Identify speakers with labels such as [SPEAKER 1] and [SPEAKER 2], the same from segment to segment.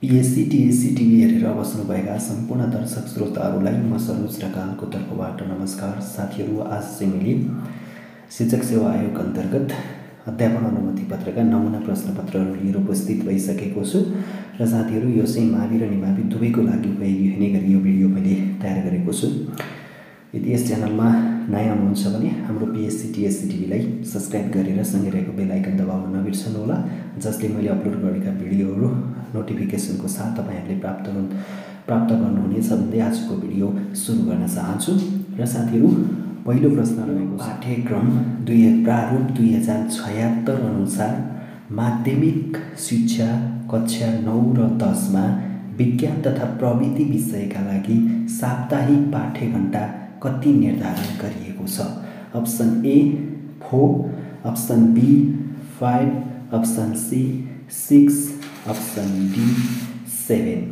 [SPEAKER 1] PSC TSC TV हेरेर बस्नुभएका सम्पूर्ण दर्शक श्रोताहरूलाई म सरोज ढकालको तर्फबाट नमस्कार। साथीहरू, आज चाहिँ मैले शिक्षक सेवा आयोग अन्तर्गत अध्यापन अनुमति पत्रका नमुना प्रश्नपत्रहरू लिएर उपस्थित भइसकेको छु र साथीहरू, यो चाहिँ मावि र निमावि दुवैको लागि उपयोगी हुने गरी यो भिडियो मैले तयार गरेको छु। यदि यस च्यानलमा नयाँ हुनुहुन्छ भने हाम्रो पिएससी टिएससी टिभीलाई सब्सक्राइब गरेर सँगै रहेको बेल आइकन दबाउन नबिर्सनुहोला, जसले मैले अपलोड गरेका भिडियोहरू नोटिफिकेसनको साथ तपाईहरुले प्राप्त गर्नुहुनेछ भन्दै आजको भिडियो सुरु गर्न चाहन्छु। र साथीहरू, पहिलो प्रश्न रहेको पाठ्यक्रम प्रारूप 2076 अनुसार माध्यमिक शिक्षा कक्षा 9 र 10 मा विज्ञान तथा प्रविधि विषयका लागि साप्ताहिक पाठ्यघण्टा कति निर्धारण गरिएको छ? Option A 4, option B 5, option C 6, option D 7।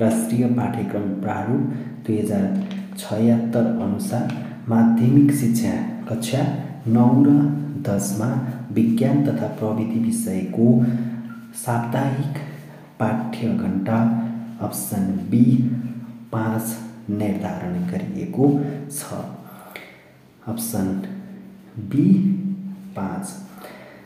[SPEAKER 1] राष्ट्रिय पाठ्यक्रम प्रारूप 2076 अनुसार माध्यमिक शिक्षा कक्षा 9 र 10 मा विज्ञान तथा प्रविधि विषयको साप्ताहिक पाठ्यघण्टा अप्सन बी 5 निर्धारण गरिएको छ। Option B 5।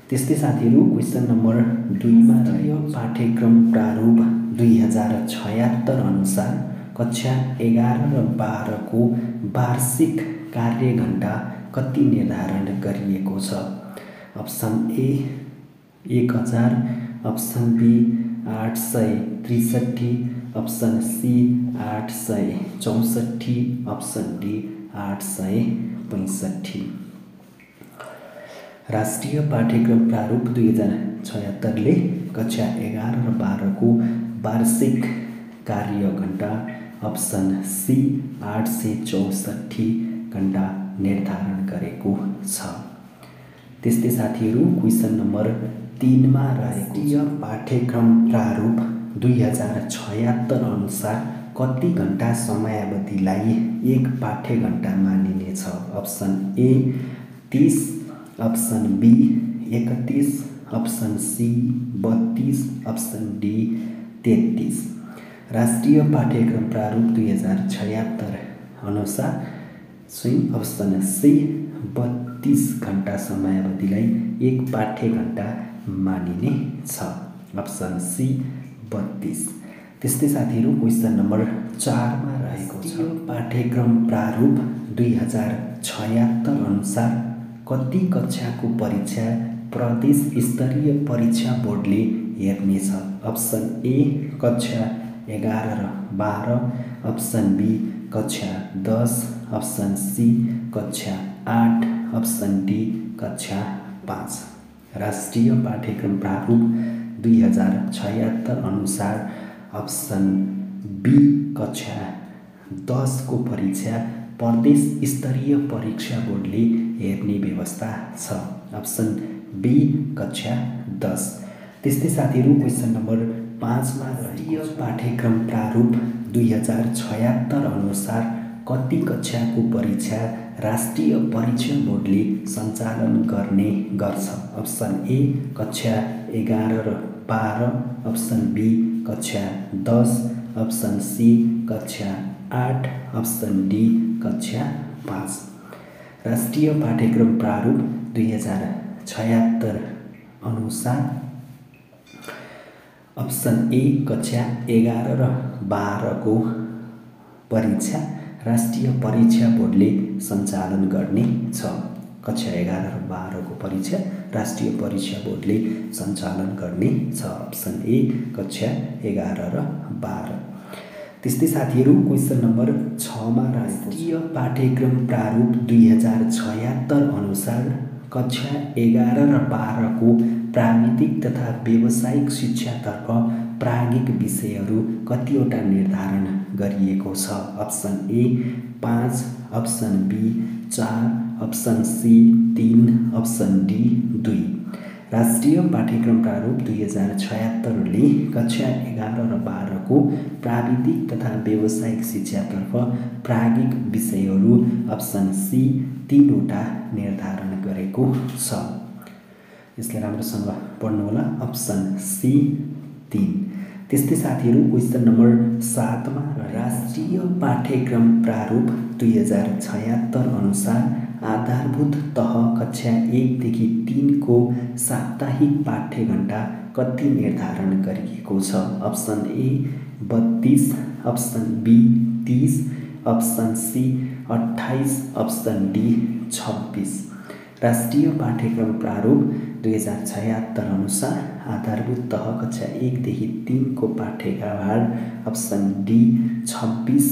[SPEAKER 1] त्यस्तै साथीहरू, क्वेसन नम्बर 2 मा रहेको पाठ्यक्रम प्रारूप 2076 अनुसार कक्षा 11 र 12 को वार्षिक कार्यघण्टा कति निर्धारण गरिएको छ? Option A 1000, option B 863, option C 864, option D 865। राष्ट्रिय पाठ्यक्रम प्रारूप 2076 ले कक्षा 11 र 12 को वार्षिक कार्यघण्टा अप्सन सी 864 घण्टा निर्धारण गरेको छ। त्यस्तै साथीहरू, क्वेसन नम्बर 3 मा रहेको पाठ्यक्रम प्रारूप 2076 अनुसार कति घण्टा समयावधिलाई एक पाठ्यघण्टा मानिनेछ? Option A 30, option B 31, option C 32, option D 33। राष्ट्रिय पाठ्यक्रम प्रारूप 2076 अनुसार अप्सन सी 32 घण्टा समयावधिलाई एक पाठ्यघण्टा मानिने छ। Option C 32। त्यस्तै साथीहरू, क्वेसन नम्बर 4 मा रहेको छ पाठ्यक्रम प्रारूप 2076 अनुसार कति कक्षाको परीक्षा प्रदेश स्तरीय परीक्षा बोर्डले हेर्नेछ? अप्सन ए कक्षा 11 र 12, अप्सन बी कक्षा 10, अप्सन सी कक्षा 8, अप्सन डी कक्षा 5। राष्ट्रिय पाठ्यक्रम प्रारूप 2076 अनुसार अप्सन बी कक्षा 10 को परीक्षा प्रदेश स्तरीय परीक्षा बोर्डले हेर्ने व्यवस्था छ। अप्सन बी कक्षा 10। त्यस्तै साथीहरू, क्वेसन नम्बर 5 मा राष्ट्रिय पाठ्यक्रम प्रारूप 2076 अनुसार कति कक्षाको परीक्षा राष्ट्रिय परीक्षा बोर्डले सञ्चालन गर्ने गर्छ? अप्सन ए कक्षा 11 र 12, अप्सन बी कक्षा 10, अप्सन सी कक्षा 8, अप्सन डी कक्षा 5। राष्ट्रिय पाठ्यक्रम प्रारूप 2076 अनुसार अप्सन ए कक्षा 11 र 12 को परीक्षा राष्ट्रिय परीक्षा बोर्डले सञ्चालन गर्ने छ। कक्षा 11 र 12 को परीक्षा राष्ट्रिय परीक्षा बोर्डले सञ्चालन गर्ने छ। अप्सन ए कक्षा 11 र 12। त्यस्तै साथीहरू, क्वेसन नम्बर 6 मा राष्ट्रिय पाठ्यक्रम प्रारूप 2076 अनुसार कक्षा 11 र 12 को प्राविधिक तथा व्यावसायिक शिक्षातर्फ प्राज्ञिक विषयहरू कतिवटा निर्धारण गरिएको छ? Option A 5, option B 4, option C 3, option D 2। राष्ट्रिय पाठ्यक्रम प्रारूप 2076 ले कक्षा 11 र 12 को प्राविधिक तथा व्यावसायिक शिक्षातर्फ प्राज्ञिक विषयहरू अप्सन सी 3 वटा निर्धारण गरेको छ। यसलाई राम्रोसँग पढ्नुहोला। Option C 3। त्यस्तै साथीहरू क्वेसन नम्बर 7 मा राष्ट्रिय पाठ्यक्रम प्रारूप 2076 अनुसार आधारभूत तह कक्षा 1 देखि 3 को साप्ताहिक पाठ्य घण्टा कति निर्धारण गरिएको छ? Option A 32, option B 30, option C 28, option D 26। राष्ट्रिय पाठ्यक्रम प्रारूप 2076 अनुसार आधारभूत तह कक्षा 1 देखि 3 को पाठ्यभार अप्सन डी 26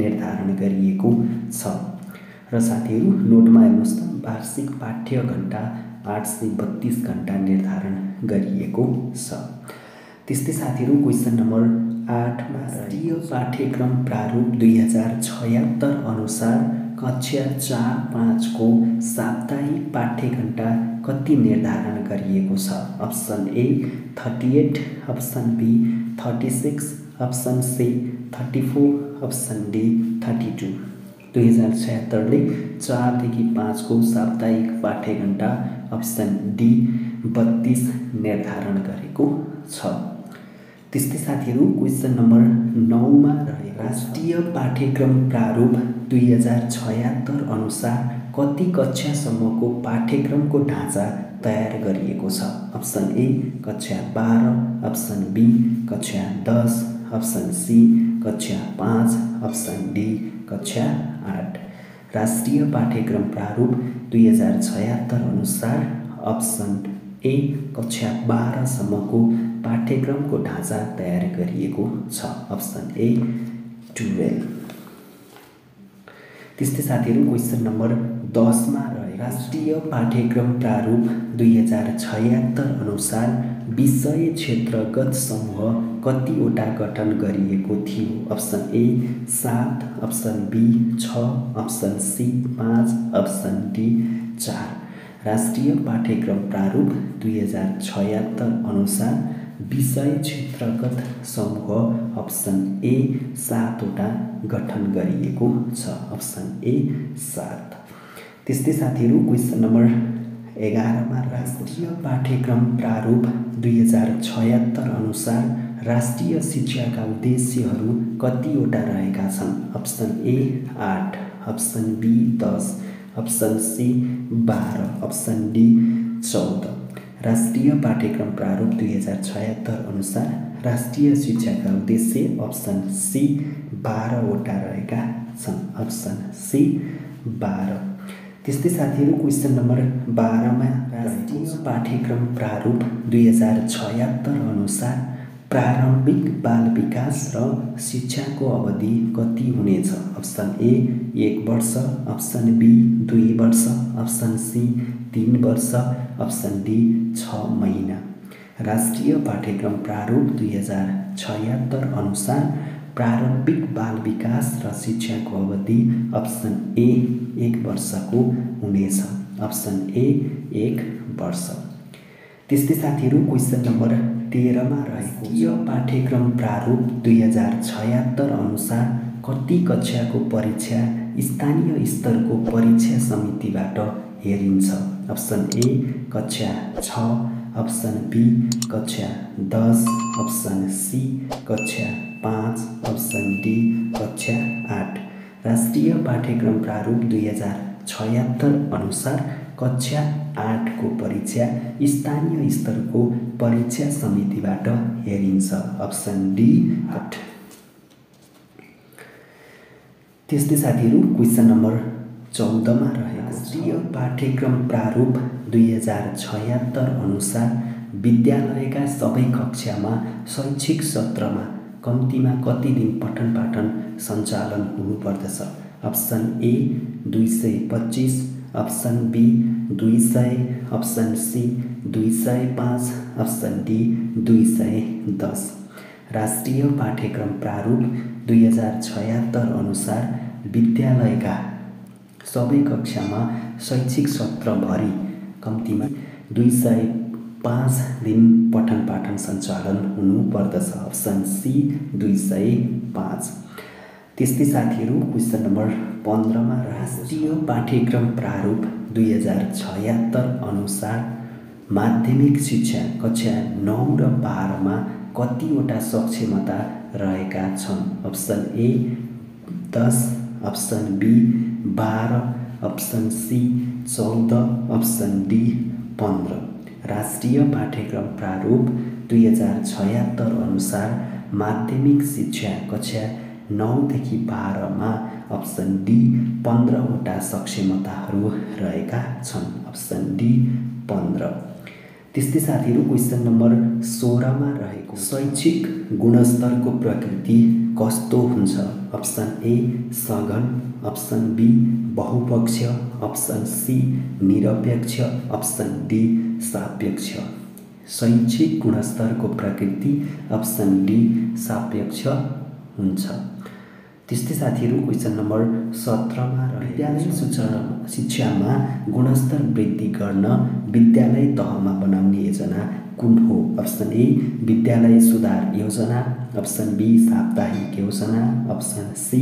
[SPEAKER 1] निर्धारण गरिएको छ। र साथीहरू नोटमा हेर्नुहोस् त, वार्षिक पाठ्य घण्टा 832 घण्टा निर्धारण गरिएको छ। त्यस्तै साथीहरू क्वेसन नम्बर 8 मा राष्ट्रिय पाठ्यक्रम प्रारूप 2076 अनुसार कक्षा 4-5 को साप्ताहिक पाठ्य घण्टा कति निर्धारण गरिएको छ? Option A 38, option B 36, option C 34, option D 32। 2076 ले 4 देखि 5 को साप्ताहिक पाठ्य घण्टा अप्सन डी 32 निर्धारण गरेको छ। त्यस्तै साथीहरू क्वेसन नम्बर 9 मा राष्ट्रिय पाठ्यक्रम प्रारूप 2076 अनुसार कति कक्षासम्मको पाठ्यक्रमको ढाँचा तयार गरिएको छ? अप्सन ए कक्षा 12, अप्सन बी कक्षा 10, अप्सन सी कक्षा 5, अप्सन डी कक्षा 8। राष्ट्रिय पाठ्यक्रम प्रारूप 2076 अनुसार अप्सन ए कक्षा 12 सम्मको पाठ्यक्रमको ढाँचा तयार गरिएको छ। अप्सन ए 12। त्यस्तै साथीहरू क्वेसन नम्बर 10 मा राष्ट्रिय पाठ्यक्रम प्रारूप 2076 अनुसार विषय क्षेत्रगत समूह कतिवटा गठन गरिएको थियो? Option A 7, option B 6, option C 5, option D 4। राष्ट्रिय पाठ्यक्रम प्रारूप 2076 अनुसार विषय क्षेत्रगत समूह अप्सन ए 7 वटा गठन गरिएको छ। Option A 7। त्यस्तै साथीहरू क्वेसन नम्बर 11 मा राष्ट्रिय पाठ्यक्रम प्रारूप 2076 अनुसार राष्ट्रिय शिक्षाका उद्देश्यहरू कतिवटा रहेका छन्? Option A 8, option B 10, option C 12, option D 14। राष्ट्रिय पाठ्यक्रम प्रारूप 2076 अनुसार राष्ट्रिय शिक्षाका उद्देश्य अप्सन सी 12 वटा रहेका छन्। Option C 12। त्यस्तै साथीहरू क्वेसन नम्बर 12 मा राष्ट्रिय पाठ्यक्रम प्रारूप 2076 अनुसार प्रारम्भिक बाल विकास र शिक्षाको अवधि कति हुनेछ? अप्सन ए 1 वर्ष, अप्सन बी 2 वर्ष, अप्सन सी 3 वर्ष, अप्सन डी 6 महिना। राष्ट्रिय पाठ्यक्रम प्रारूप 2076 अनुसार प्रारम्भिक बाल विकास र शिक्षाको अवधि अप्सन ए 1 वर्षको हुनेछ। अप्सन ए 1 वर्ष। त्यस्तै साथीहरू क्वेसन नम्बर 13 मा राष्ट्रिय पाठ्यक्रम प्रारूप 2076 अनुसार कति कक्षाको परीक्षा स्थानीय स्तरको परीक्षा समितिबाट हेरिन्छ? अप्सन ए कक्षा 6, अप्सन बी कक्षा 10, अप्सन सी कक्षा 5, अप्सन डी कक्षा 8। राष्ट्रिय पाठ्यक्रम प्रारूप 2076 अनुसार कक्षा 8 को परीक्षा स्थानीय स्तरको परीक्षा समितिबाट हेरिन्छ। Option D 8। त्यस्तै साथीहरू क्वेसन नम्बर 14 मा राष्ट्रिय पाठ्यक्रम प्रारूप 2076 अनुसार विद्यालयका सबै कक्षामा शैक्षिक सत्रमा कम्तीमा कति दिन पठन पाठन सञ्चालन हुनुपर्दछ? Option A 225, option B 200, option C 205, option D 210। राष्ट्रिय पाठ्यक्रम प्रारूप 2076 अनुसार विद्यालयका सबै कक्षामा शैक्षिक सत्रभरि कम्तीमा 205 दिन पठन पाठन सञ्चालन हुनुपर्दछ। Option C 205। त्यस्तै साथीहरू क्वेसन नम्बर 15 मा राष्ट्रिय पाठ्यक्रम प्रारूप 2076 अनुसार माध्यमिक शिक्षा कक्षा 9 र 12 मा कतिवटा सक्षमता रहेका छन्? Option A 10, option B 12, option C 14, option D 15। राष्ट्रिय पाठ्यक्रम प्रारूप 2076 अनुसार माध्यमिक शिक्षा कक्षा 9 देखि 12 मा अप्सन डी 15वटा सक्षमताहरू रहेका छन्। Option D 15। त्यस्तै साथीहरू क्वेसन नम्बर 16 मा रहेको शैक्षिक गुणस्तरको प्रकृति कस्तो हुन्छ? अप्सन ए सघन, अप्सन बी बहुपक्ष, अप्सन सी निरपेक्ष, अप्सन डी सापेक्ष। शैक्षिक गुणस्तरको प्रकृति अप्सन डी सापेक्ष हुन्छ। त्यस्तै साथीहरू क्वेसन नम्बर 17 मा विद्यालय शिक्षामा गुणस्तर वृद्धि गर्न विद्यालय तहमा बनाउने योजना कुन हो? अप्सन ए विद्यालय सुधार योजना, अप्सन बी साप्ताहिक योजना, अप्सन सी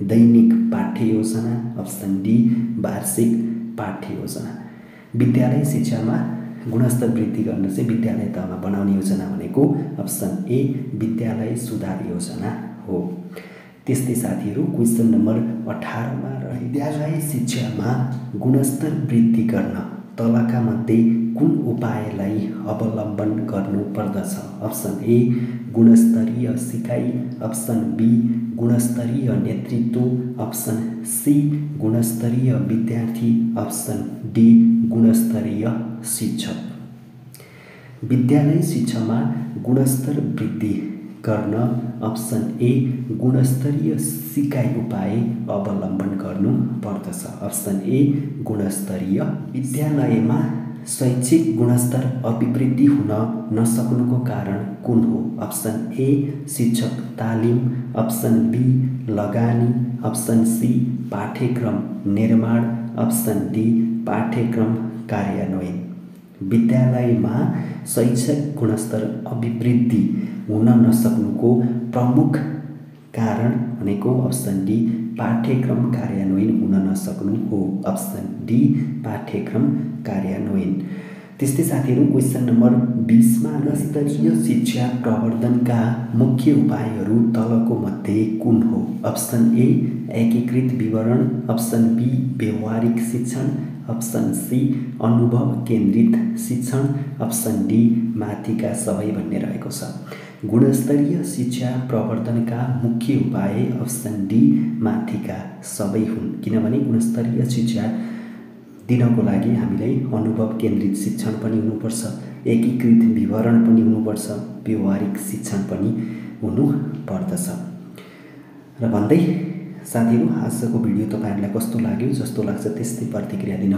[SPEAKER 1] दैनिक पाठ्य योजना, अप्सन डी वार्षिक पाठ्य योजना। विद्यालय शिक्षामा गुणस्तर वृद्धि गर्न चाहिँ विद्यालय तहमा बनाउने योजना भनेको अप्सन ए विद्यालय सुधार योजना हो। त्यस्तै साथीहरू क्वेसन नम्बर 18 मा विद्यालय शिक्षामा गुणस्तर वृद्धि गर्न तलका मध्ये कुन उपायलाई अवलम्बन गर्नुपर्दछ? अप्सन ए गुणस्तरीय सिकाइ, अप्सन बी गुणस्तरीय नेतृत्व, अप्सन सी गुणस्तरीय विद्यार्थी, अप्सन डी गुणस्तरीय शिक्षक। विद्यालय शिक्षामा गुणस्तर वृद्धि गर्न अप्सन ए गुणस्तरीय सिकाइ उपाय अवलम्बन गर्नु पर्दछ। अप्सन ए गुणस्तरीय। विद्यालयमा शैक्षिक गुणस्तर अभिवृद्धि हुन नसक्नुको कारण कुन हो? अप्सन ए शिक्षक तालिम, अप्सन बी लगानी, अप्सन सी पाठ्यक्रम निर्माण, अप्सन डी पाठ्यक्रम कार्यान्वयन। विद्यालयमा शैक्षिक गुणस्तर अभिवृद्धि हुन नसक्नुको प्रमुख कारण भनेको अप्सन डी पाठ्यक्रम कार्यान्वयन हुन नसक्नु हो। अप्सन डी पाठ्यक्रम कार्यान्वयन। त्यस्तै साथीहरू क्वेसन नम्बर 20 मा गुणस्तरीय शिक्षा प्रवर्धनका मुख्य उपायहरू तलको मध्ये कुन हो? अप्सन ए एकीकृत विवरण, अप्सन बी व्यवहारिक शिक्षण, अप्सन सी अनुभव केन्द्रित शिक्षण, अप्सन डी माथिका सबै भन्ने रहेको छ। गुणस्तरीय शिक्षा प्रवर्धनका मुख्य उपाय अप्सन डी माथिका सबै हुन्। किनभने गुणस्तरीय शिक्षा दिनको लागि हामीलाई अनुभव केन्द्रित शिक्षण पनि हुनुपर्छ, एकीकृत विवरण पनि हुनुपर्छ, व्यवहारिक शिक्षण पनि हुनुपर्दछ। र भन्दै साथीहरू आजको भिडियो तपाईँहरूलाई कस्तो लाग्यो? जस्तो लाग्छ त्यस्तै प्रतिक्रिया दिन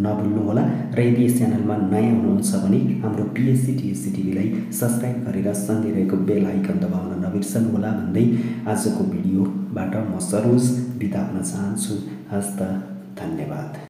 [SPEAKER 1] नभुल्नुहोला। र यदि यस च्यानलमा नयाँ हुनुहुन्छ भने हाम्रो PSC TSC टिभीलाई सब्सक्राइब गरेर सँगै रहेको बेल आइकन दबाउन नबिर्सनुहोला भन्दै आजको भिडियोबाट म सरोज बिदा हुन चाहन्छु। हस्त धन्यवाद।